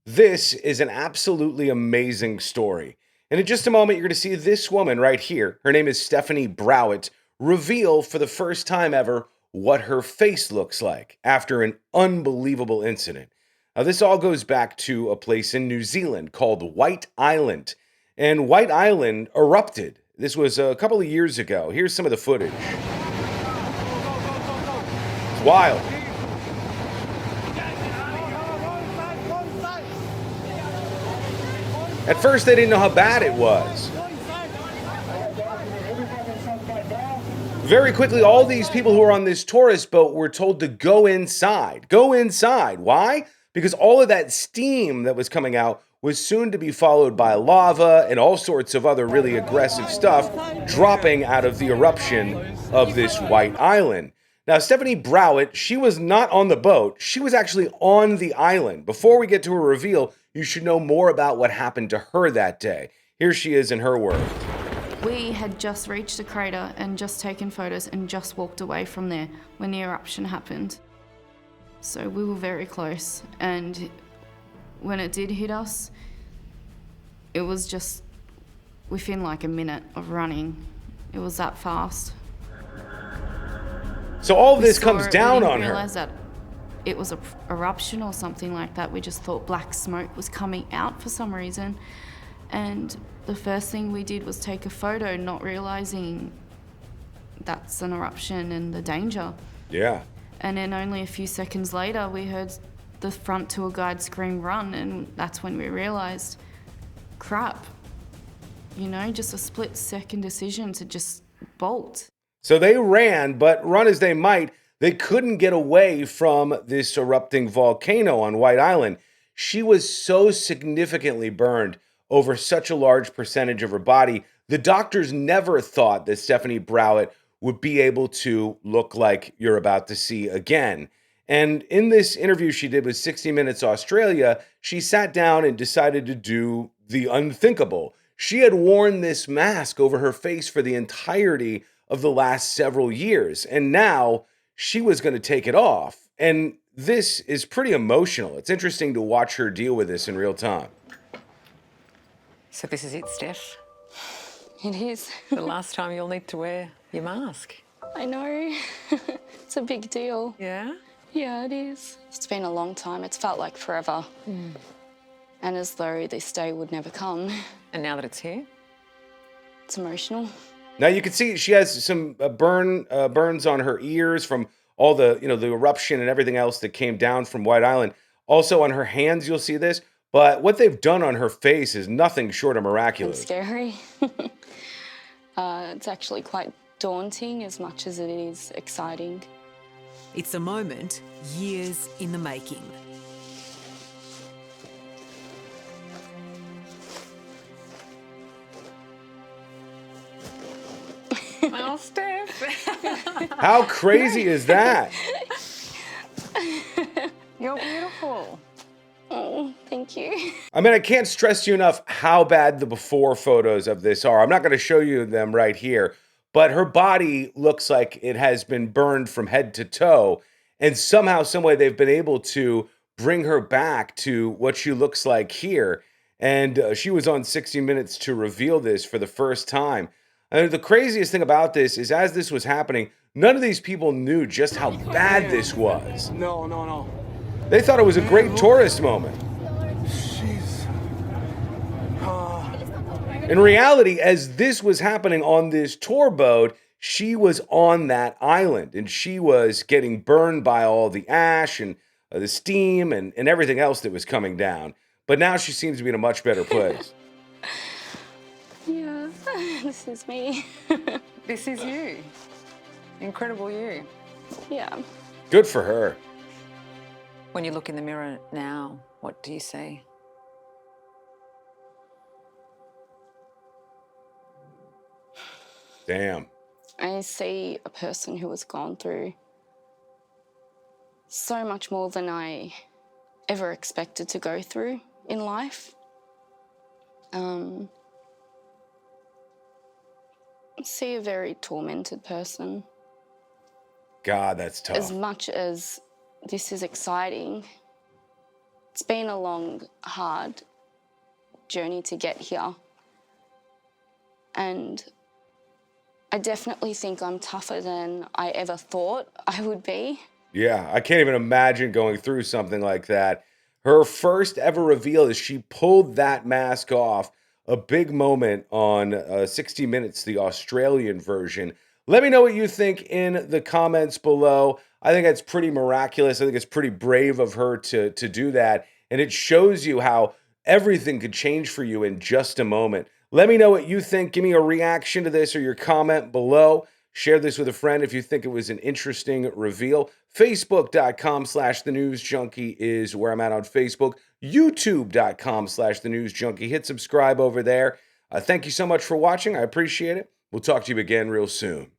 This is an absolutely amazing story. And in just a moment, you're going to see this woman right here. Her name is Stephanie Browitt, reveal for the first time ever what her face looks like after an unbelievable incident. Now, this all goes back to a place in New Zealand called White Island. And White Island erupted. This was a couple of years ago. Here's some of the footage. It's wild. At first, they didn't know how bad it was. Very quickly, all these people who were on this tourist boat were told to go inside. Go inside. Why? Because all of that steam that was coming out was soon to be followed by lava and all sorts of other really aggressive stuff dropping out of the eruption of this White Island. Now, Stephanie Browitt, she was not on the boat. She was actually on the island. Before we get to her reveal, you should know more about what happened to her that day. Here she is in her words. We had just reached the crater and just taken photos and just walked away from there when the eruption happened. So we were very close, and when it did hit us, it was just within like a minute of running. It was that fast. So all of this comes down on her. We didn't realize that it was an eruption or something like that. We just thought black smoke was coming out for some reason. And the first thing we did was take a photo, not realizing that's an eruption and the danger. Yeah. And then only a few seconds later, we heard the front tour guide scream, "Run," and that's when we realized, crap. You know, just a split-second decision to just bolt. So they ran, but run as they might, they couldn't get away from this erupting volcano on White Island. She was so significantly burned over such a large percentage of her body. The doctors never thought that Stephanie Browitt would be able to look like you're about to see again. And in this interview she did with 60 Minutes Australia, she sat down and decided to do the unthinkable. She had worn this mask over her face for the entirety of the last several years, and now she was going to take it off. And this is pretty emotional. It's interesting to watch her deal with this in real time. So this is it, Steph? It is. The last time you'll need to wear your mask. I know. It's a big deal. Yeah? Yeah, it is. It's been a long time. It's felt like forever. And as though this day would never come. And now that it's here? It's emotional. Now you can see she has some burns on her ears from all the, the eruption and everything else that came down from White Island. Also on her hands, you'll see this. But what they've done on her face is nothing short of miraculous. It's scary. It's actually quite daunting as much as it is exciting. It's a moment years in the making. Oh, Steph. How crazy is that? You're beautiful. Oh, thank you. I mean, I can't stress to you enough how bad the before photos of this are. I'm not going to show you them right here, but her body looks like it has been burned from head to toe. And somehow, some way, they've been able to bring her back to what she looks like here. And she was on 60 Minutes to reveal this for the first time. And the craziest thing about this is, as this was happening, none of these people knew just how bad this was. No. They thought it was a great tourist moment. Jeez. In reality, as this was happening on this tour boat, she was on that island and she was getting burned by all the ash and the steam and everything else that was coming down. But now she seems to be in a much better place. Yeah, this is me. This is you. Incredible you. Yeah. Good for her. When you look in the mirror now, what do you see? Damn. I see a person who has gone through so much more than I ever expected to go through in life. I see a very tormented person. God, that's tough. As much as this is exciting, It's been a long, hard journey to get here. And I definitely think I'm tougher than I ever thought I would be. Yeah, I can't even imagine going through something like that. Her first ever reveal is she pulled that mask off. A big moment on 60 Minutes, the Australian version. Let me know what you think in the comments below. I think that's pretty miraculous. I think it's pretty brave of her to do that. And it shows you how everything could change for you in just a moment. Let me know what you think. Give me a reaction to this or your comment below. Share this with a friend if you think it was an interesting reveal. Facebook.com/The News Junkie is where I'm at on Facebook. YouTube.com/The News Junkie. Hit subscribe over there. Thank you so much for watching. I appreciate it. We'll talk to you again real soon.